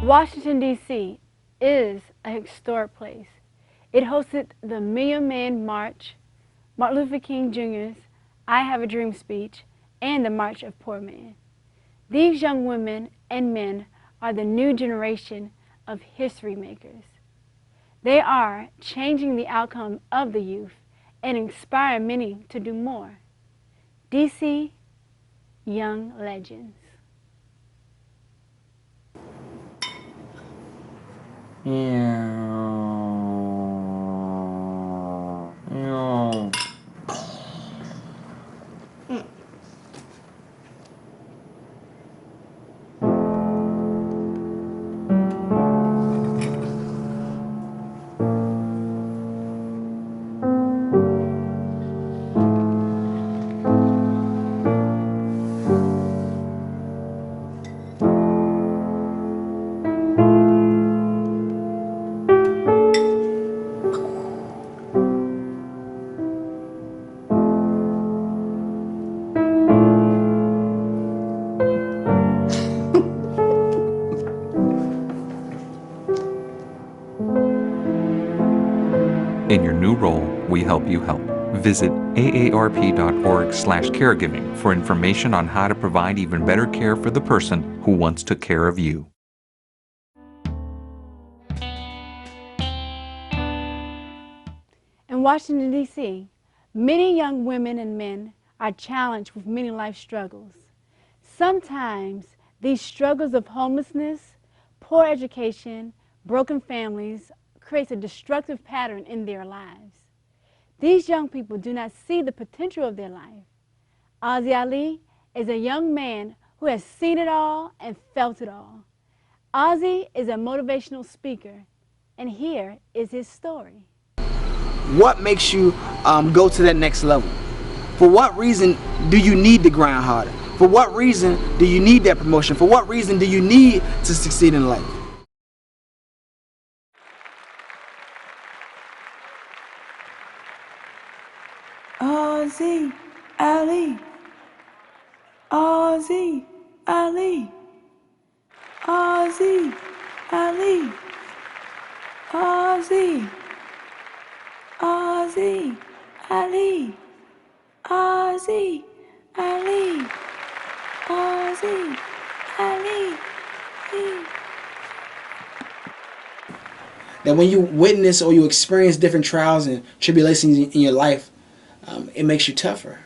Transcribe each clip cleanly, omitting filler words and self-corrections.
Washington, D.C. is a historic place. It hosted the Million Man March, Martin Luther King Jr.'s I Have a Dream speech, and the March of Poor Men. These young women and men are the new generation of history makers. They are changing the outcome of the youth and inspiring many to do more. DC Young Legends. In your new role, we help you help. Visit aarp.org/caregiving for information on how to provide even better care for the person who once took care of you. In Washington, D.C., many young women and men are challenged with many life struggles. Sometimes these struggles of homelessness, poor education, broken families creates a destructive pattern in their lives. These young people do not see the potential of their life. Osei Ali is a young man who has seen it all and felt it all. Osei is a motivational speaker, and here is his story. What makes you go to that next level? For what reason do you need to grind harder? For what reason do you need that promotion? For what reason do you need to succeed in life? Osei Ali, Osei Ali, Osei Ali, Osei, Osei Ali, Osei Ali, Osei Ali. That when you witness or you experience different trials and tribulations in your life, it makes you tougher.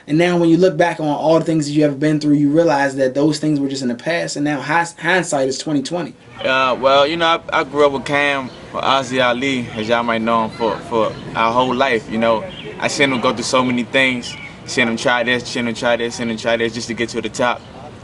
And now when you look back on all the things that you have been through, you realize that those things were just in the past, and now hindsight is 20/20. Well, you know, I grew up with Cam, or Osei Ali, as y'all might know him, for our whole life. You know, I seen him go through so many things, seen him try this, seen him try this, seen him try this, just to get to the top.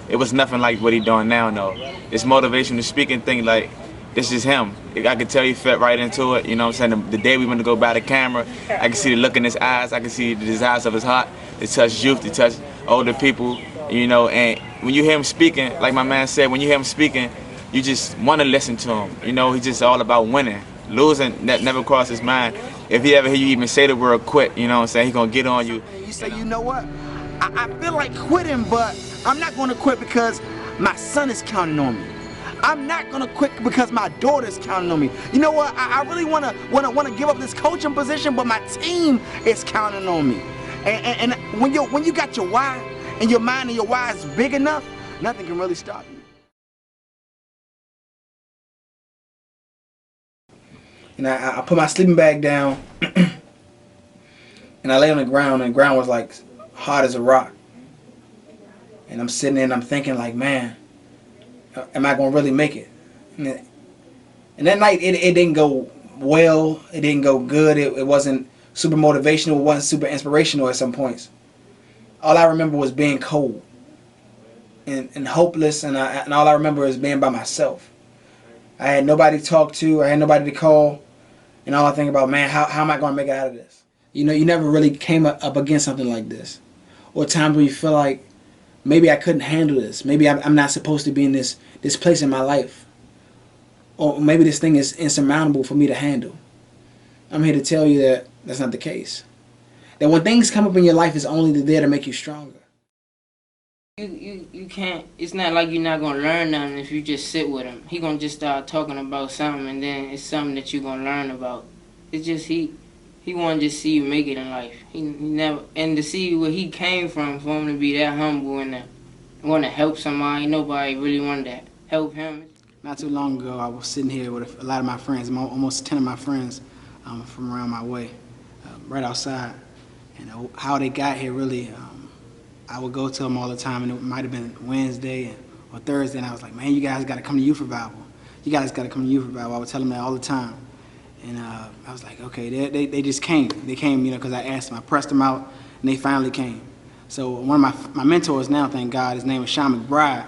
It was nothing like what he doing now, though. This motivational speaking thing, like, this is him. I could tell he fit right into it. You know what I'm saying? The day we went to go buy the camera, I could see the look in his eyes. I could see the desires of his heart to touch youth, to touch older people. You know, and when you hear him speaking, like my man said, when you hear him speaking, you just want to listen to him. You know, he's just all about winning. Losing, that never crossed his mind. If he ever hear you even say the word quit, you know what I'm saying, he gonna get on you. You say, you know what? I feel like quitting, but I'm not going to quit because my son is counting on me. I'm not gonna quit because my daughter's counting on me. You know what? I really wanna give up this coaching position, but my team is counting on me. And when you got your why and your mind and your why is big enough, nothing can really stop you. And I put my sleeping bag down and I lay on the ground, and the ground was like hard as a rock. And I'm sitting there and I'm thinking like, man, am I gonna really make it? And that night it didn't go well, it didn't go good, it wasn't super motivational, it wasn't super inspirational at some points. All I remember was being cold and hopeless, and all I remember is being by myself. I had nobody to talk to, I had nobody to call, and all I think about, man, how am I gonna make it out of this? You know, you never really came up against something like this. Or times when you feel like, maybe I couldn't handle this. Maybe I'm not supposed to be in this place in my life. Or maybe this thing is insurmountable for me to handle. I'm here to tell you that that's not the case. That when things come up in your life, it's only there to make you stronger. You can't, it's not like you're not gonna learn nothing if you just sit with him. He gonna just start talking about something and then it's something that you gonna learn about. It's just he wanna just see you make it in life. He never, and to see where he came from, for him to be that humble and to wanna help somebody, nobody really wanted to help him. Not too long ago, I was sitting here with a lot of my friends, almost 10 of my friends from around my way, right outside. And how they got here really, I would go to them all the time, and it might have been Wednesday or Thursday, and I was like, man, you guys got to come to youth revival. You guys got to come to youth revival. I would tell them that all the time. And I was like, okay, they just came. They came, because I asked them. I pressed them out, and they finally came. So one of my mentors now, thank God, his name is Sean McBride.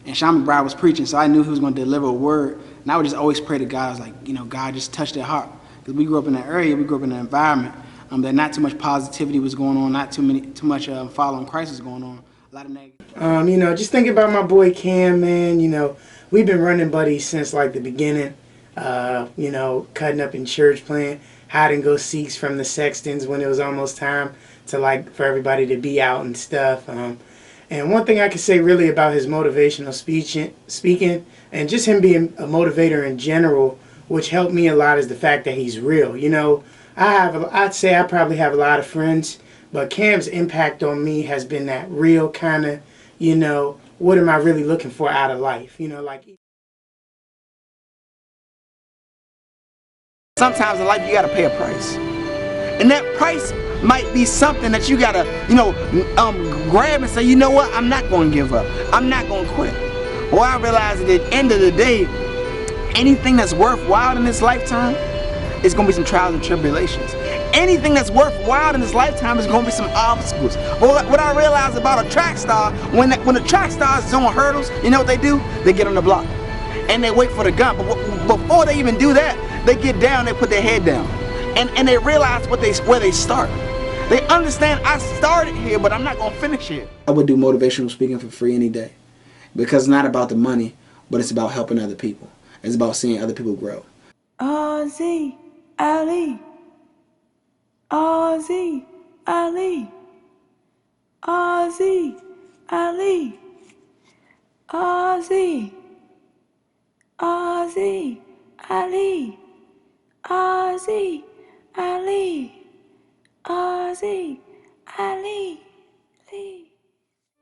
And Sean McBride was preaching, so I knew he was going to deliver a word. And I would just always pray to God. I was like, God, just touch their heart. Because we grew up in that area, we grew up in an environment that not too much positivity was going on, not too much following Christ was going on. A lot of negative. Just thinking about my boy Cam, man. We've been running buddies since like the beginning. Cutting up in church, playing hide and go seeks from the sextons when it was almost time to for everybody to be out and stuff. And one thing I can say really about his motivational speaking and just him being a motivator in general, which helped me a lot, is the fact that he's real. I'd say I probably have a lot of friends, but Cam's impact on me has been that real kind of, what am I really looking for out of life? Sometimes in life you gotta pay a price. And that price might be something that you gotta, grab and say, you know what, I'm not gonna give up. I'm not gonna quit. Well, I realize that at the end of the day, anything that's worthwhile in this lifetime is gonna be some trials and tribulations. Anything that's worthwhile in this lifetime is gonna be some obstacles. Well, what I realized about a track star, when the track star is on hurdles, you know what they do? They get on the block and they wait for the gun. But before they even do that, they get down, they put their head down. And they realize where they start. They understand, I started here, but I'm not gonna finish here. I would do motivational speaking for free any day, because it's not about the money, but it's about helping other people. It's about seeing other people grow. Osei, Ali. Osei, Ali. Osei, Ali. Osei. Osei, Ali. Osei, Ali. Osei, Ali.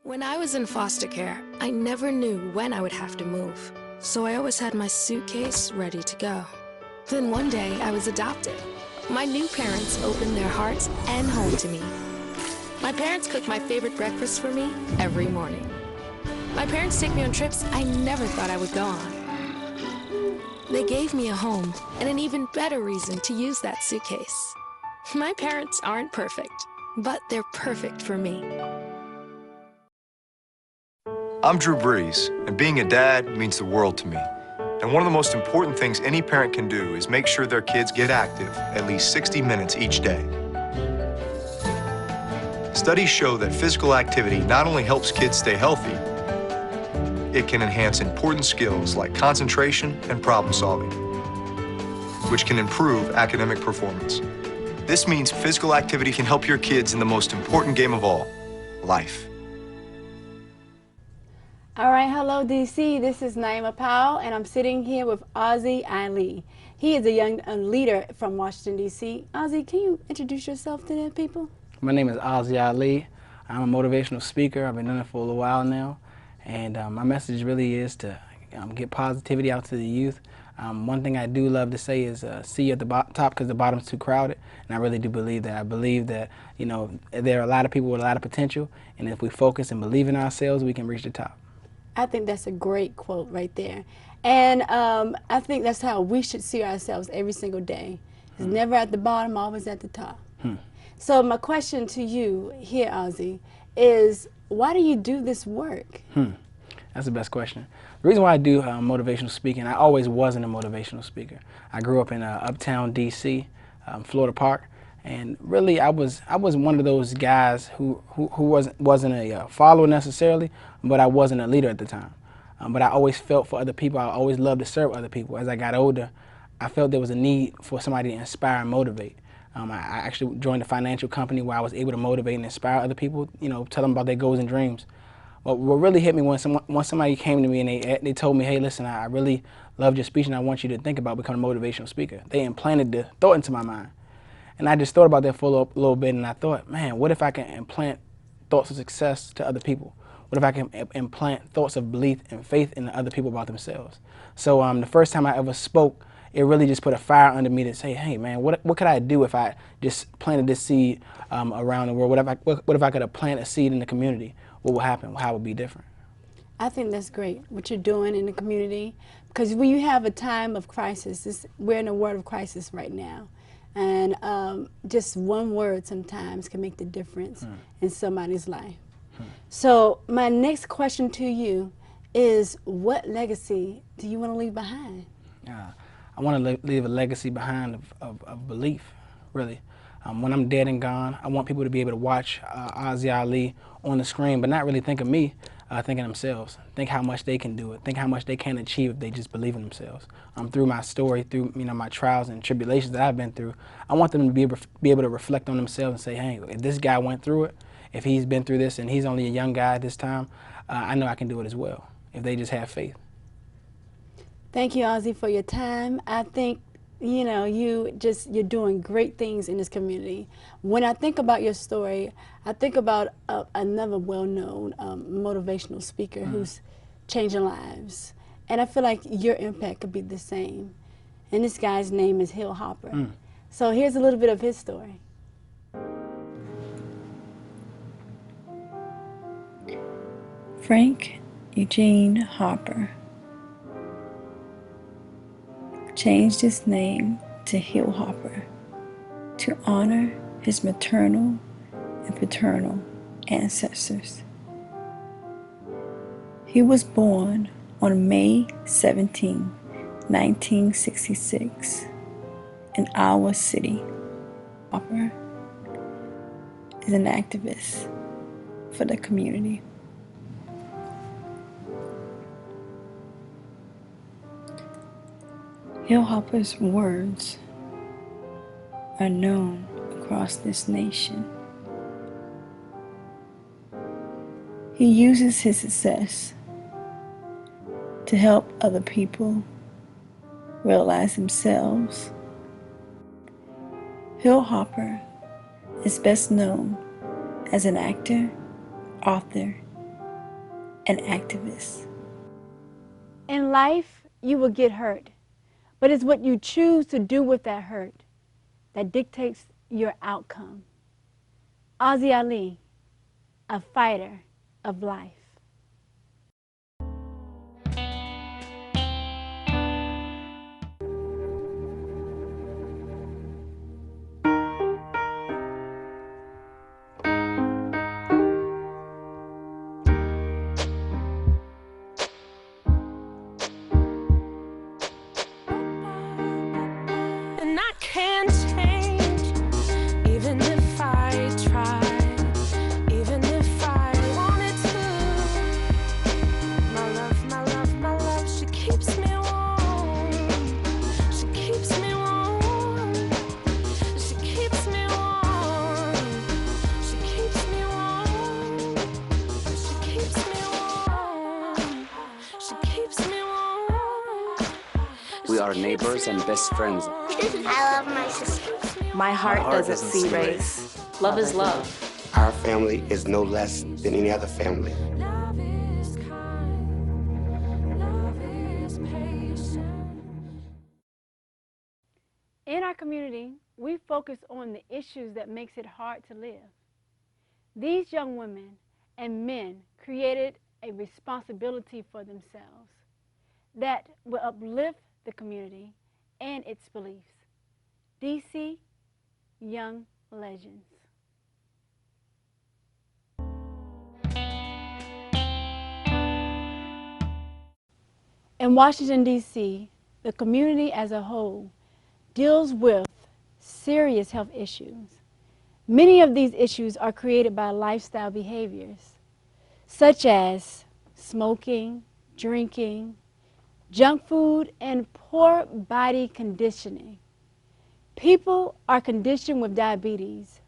When I was in foster care, I never knew when I would have to move, so I always had my suitcase ready to go. Then one day, I was adopted. My new parents opened their hearts and home to me. My parents cook my favorite breakfast for me every morning. My parents take me on trips I never thought I would go on. They gave me a home and an even better reason to use that suitcase. My parents aren't perfect, but they're perfect for me. I'm Drew Brees, and being a dad means the world to me. And one of the most important things any parent can do is make sure their kids get active at least 60 minutes each day. Studies show that physical activity not only helps kids stay healthy, it can enhance important skills like concentration and problem solving, which can improve academic performance. This means physical activity can help your kids in the most important game of all, life. All right, hello DC, this is Naima Powell, and I'm sitting here with Osei Ali. He is a young leader from Washington, D.C. Osei, can you introduce yourself to the people? My name is Osei Ali. I'm a motivational speaker. I've been doing it for a little while now, and my message really is to get positivity out to the youth. One thing I do love to say is see you at the top because the bottom's too crowded, and I really do believe that. I believe that, there are a lot of people with a lot of potential, and if we focus and believe in ourselves, we can reach the top. I think that's a great quote right there. And I think that's how we should see ourselves every single day. It's never at the bottom, always at the top. So my question to you here, Osei, is why do you do this work? That's the best question. The reason why I do motivational speaking, I always wasn't a motivational speaker. I grew up in uptown DC, Florida Park, and really I was one of those guys who wasn't a follower necessarily, but I wasn't a leader at the time. But I always felt for other people. I always loved to serve other people. As I got older, I felt there was a need for somebody to inspire and motivate. I actually joined a financial company where I was able to motivate and inspire other people, tell them about their goals and dreams. What really hit me when somebody came to me and they told me, hey, listen, I really loved your speech and I want you to think about becoming a motivational speaker. They implanted the thought into my mind. And I just thought about that for a little bit, and I thought, man, what if I can implant thoughts of success to other people? What if I can implant thoughts of belief and faith in other people about themselves? So the first time I ever spoke, it really just put a fire under me to say, hey, man, what could I do if I just planted this seed around the world? What if I could have planted a seed in the community? What would happen? How would it be different? I think that's great, what you're doing in the community, because when you have a time of crisis, we're in a world of crisis right now, and just one word sometimes can make the difference in somebody's life. So my next question to you is, what legacy do you want to leave behind? I want to leave a legacy behind of belief, really. When I'm dead and gone, I want people to be able to watch Osei Ali on the screen, but not really think of me, think of themselves. Think how much they can do it. Think how much they can achieve if they just believe in themselves. Through my story, through my trials and tribulations that I've been through, I want them to be able to reflect on themselves and say, hey, if this guy went through it, if he's been through this and he's only a young guy at this time, I know I can do it as well, if they just have faith. Thank you, Osei, for your time. I think, you're doing great things in this community. When I think about your story, I think about another well-known motivational speaker who's changing lives. And I feel like your impact could be the same. And this guy's name is Hill Hopper. So here's a little bit of his story. Frank Eugene Hopper changed his name to Hill Hopper to honor his maternal and paternal ancestors. He was born on May 17, 1966 in Iowa City. Hopper is an activist for the community. Hill Hopper's words are known across this nation. He uses his success to help other people realize themselves. Hill Hopper is best known as an actor, author, and activist. In life, you will get hurt, but it's what you choose to do with that hurt that dictates your outcome. Osei Ali, a fighter of life. And I can't change, even if I try, even if I wanted to. My love, she keeps me warm. She keeps me warm. She keeps me warm. She keeps me warm. She keeps me warm. She keeps me warm. We are neighbors and best friends. I love my sister. My heart doesn't see race. Love is love. Our family is no less than any other family. Love is kind. Love is patient. In our community, we focus on the issues that makes it hard to live. These young women and men created a responsibility for themselves that will uplift the community and its beliefs. DC Young Legends. In Washington, D.C., the community as a whole deals with serious health issues. Many of these issues are created by lifestyle behaviors, such as smoking, drinking, junk food, and poor body conditioning. People are conditioned with diabetes,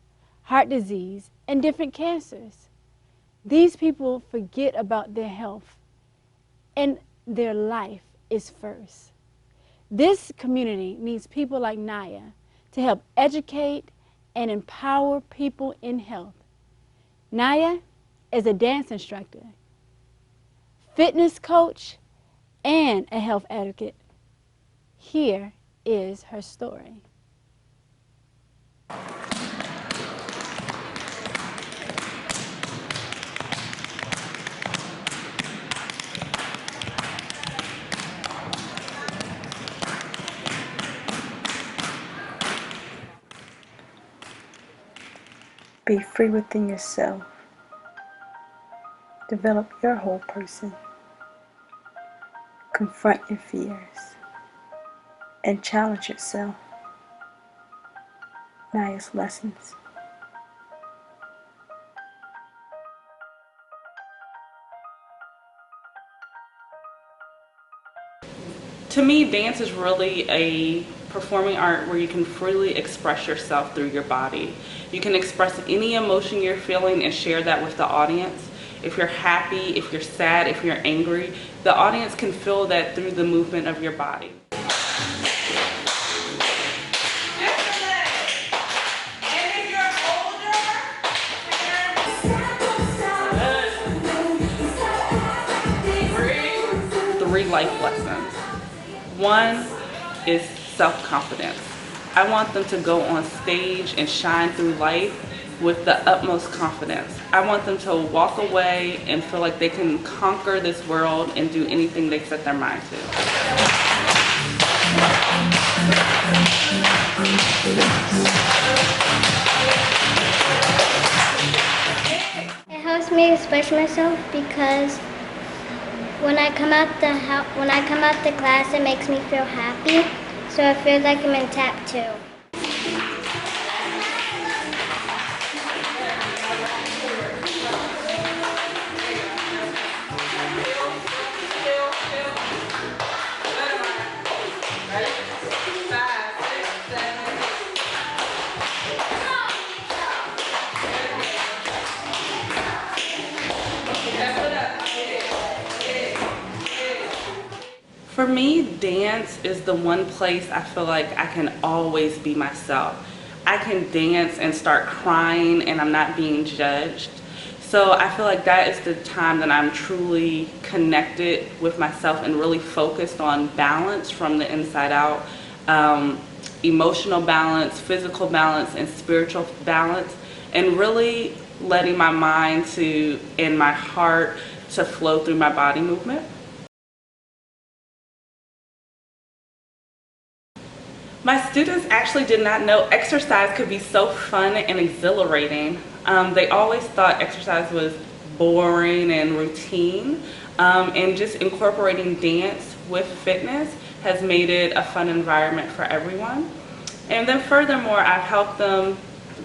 heart disease, and different cancers. These people forget about their health, and their life is first. This community needs people like Naya to help educate and empower people in health. Naya is a dance instructor, fitness coach, and a health advocate. Here is her story. Be free within yourself. Develop your whole person. Confront your fears and challenge yourself. Naya's lessons. To me, dance is really a performing art where you can freely express yourself through your body. You can express any emotion you're feeling and share that with the audience. If you're happy, if you're sad, if you're angry, the audience can feel that through the movement of your body. Three life lessons. One is self-confidence. I want them to go on stage and shine through life with the utmost confidence. I want them to walk away and feel like they can conquer this world and do anything they set their mind to. It helps me express myself because when I come out the class, it makes me feel happy. So I feel like I'm in tap 2. For me, dance is the one place I feel like I can always be myself. I can dance and start crying and I'm not being judged. So I feel like that is the time that I'm truly connected with myself and really focused on balance from the inside out. Emotional balance, physical balance, and spiritual balance, and really letting my mind and my heart to flow through my body movement. My students actually did not know exercise could be so fun and exhilarating. They always thought exercise was boring and routine, and just incorporating dance with fitness has made it a fun environment for everyone. And then furthermore, I've helped them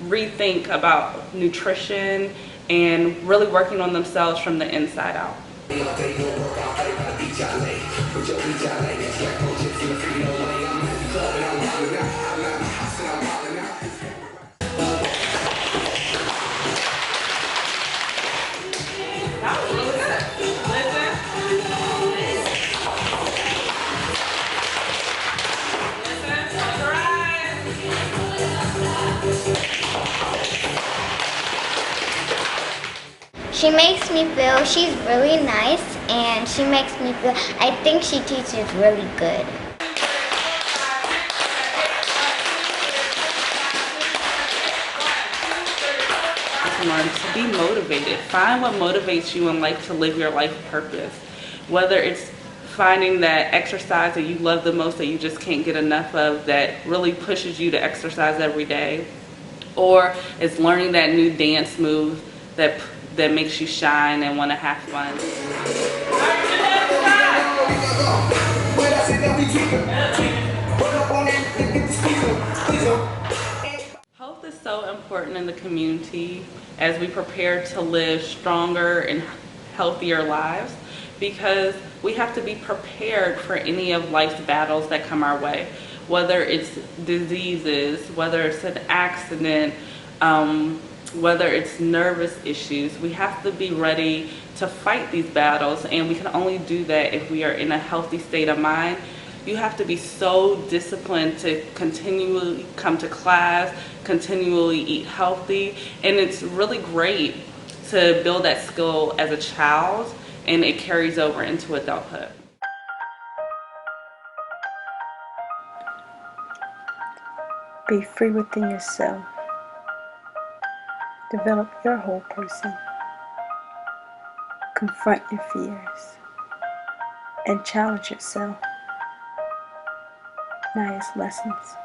rethink about nutrition and really working on themselves from the inside out. She makes me feel she's really nice, and she makes me feel, I think she teaches really good. To be motivated. Find what motivates you in life to live your life purpose. Whether it's finding that exercise that you love the most that you just can't get enough of, that really pushes you to exercise every day, or it's learning that new dance move that makes you shine and want to have fun. Health is so important in the community as we prepare to live stronger and healthier lives, because we have to be prepared for any of life's battles that come our way, whether it's diseases, whether it's an accident, whether it's nervous issues. We have to be ready to fight these battles, and we can only do that if we are in a healthy state of mind. You have to be so disciplined to continually come to class, continually eat healthy, and it's really great to build that skill as a child, and it carries over into adulthood. Be free within yourself. Develop your whole person. Confront your fears and challenge yourself. Naya's lessons.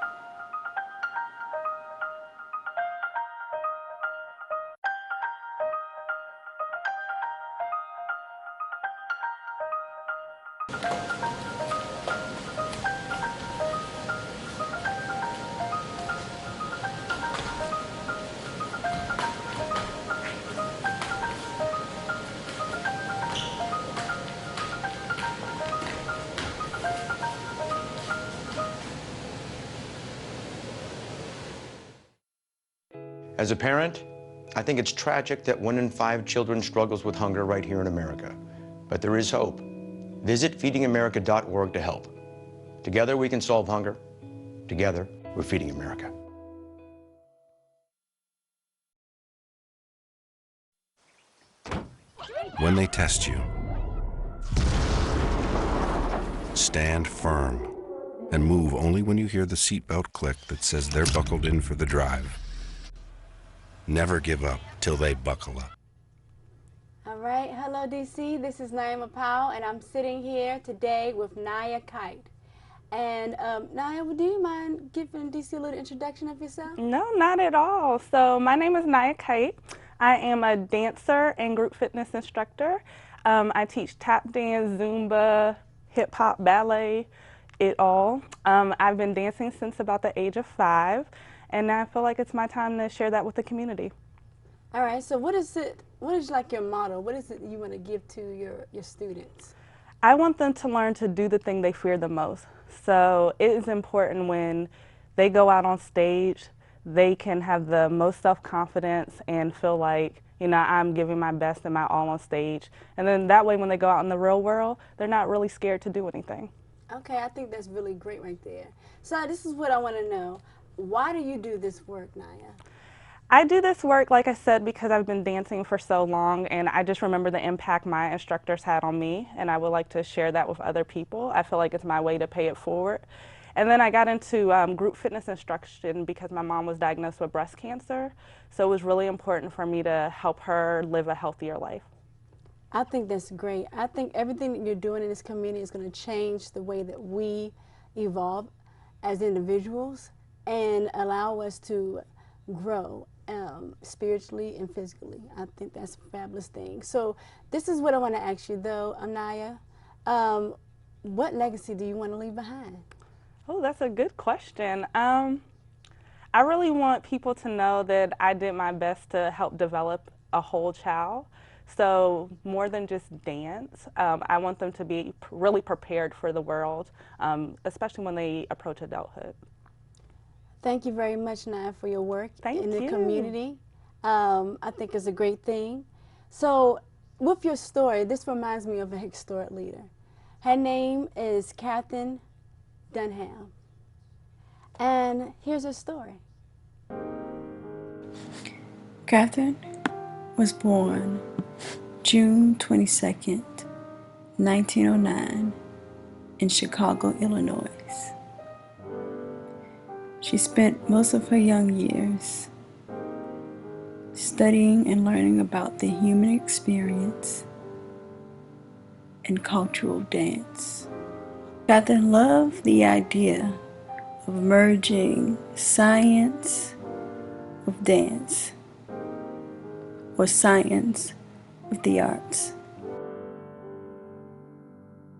As a parent, I think it's tragic that 1 in 5 children struggles with hunger right here in America. But there is hope. Visit feedingamerica.org to help. Together we can solve hunger. Together, we're feeding America. When they test you, stand firm and move only when you hear the seatbelt click that says they're buckled in for the drive. Never give up till they buckle up. All right, hello DC, this is Naima Powell, and I'm sitting here today with Naya Kite. And Naya, do you mind giving DC a little introduction of yourself? No, not at all. So my name is Naya Kite. I am a dancer and group fitness instructor. I teach tap dance, Zumba, hip hop, ballet, it all. I've been dancing since about the age of 5, and now I feel like it's my time to share that with the community. All right, so what is like your motto? What is it you want to give to your students? I want them to learn to do the thing they fear the most. So it is important when they go out on stage, they can have the most self-confidence and feel like, you know, I'm giving my best and my all on stage. And then that way when they go out in the real world, they're not really scared to do anything. Okay, I think that's really great right there. So this is what I want to know. Why do you do this work, Naya? I do this work, like I said, because I've been dancing for so long, and I just remember the impact my instructors had on me, and I would like to share that with other people. I feel like it's my way to pay it forward. And then I got into group fitness instruction because my mom was diagnosed with breast cancer, so it was really important for me to help her live a healthier life. I think that's great. I think everything that you're doing in this community is going to change the way that we evolve as individuals and allow us to grow spiritually and physically. I think that's a fabulous thing. So this is what I want to ask you though, Anaya. What legacy do you want to leave behind? Oh, that's a good question. I really want people to know that I did my best to help develop a whole child. So more than just dance, I want them to be really prepared for the world, especially when they approach adulthood. Thank you very much, Naya, for your work in the you. community. I think it's a great thing. So with your story, this reminds me of a historic leader. Her name is Catherine Dunham. And here's her story. Catherine was born June 22nd, 1909 in Chicago, Illinois. She spent most of her young years studying and learning about the human experience and cultural dance. Catherine loved the idea of merging science with dance, or science with the arts.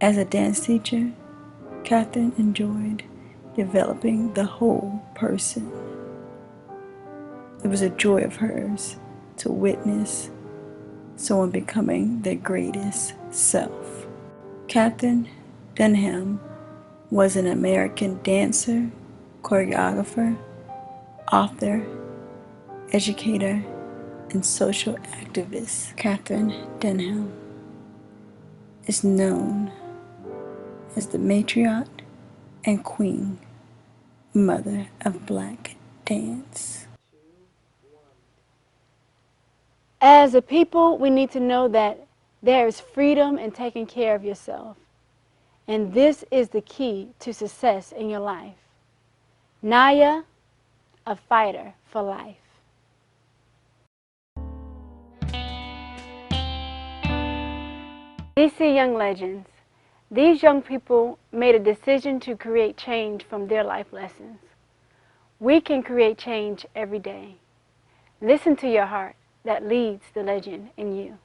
As a dance teacher, Catherine enjoyed developing the whole person. It was a joy of hers to witness someone becoming their greatest self. Catherine Dunham was an American dancer, choreographer, author, educator, and social activist Catherine Denham is known as the matriarch and queen mother of Black dance. As a people, we need to know that there is freedom in taking care of yourself. And this is the key to success in your life. Naya, a fighter for life. DC Young Legends. These young people made a decision to create change from their life lessons. We can create change every day. Listen to your heart that leads the legend in you.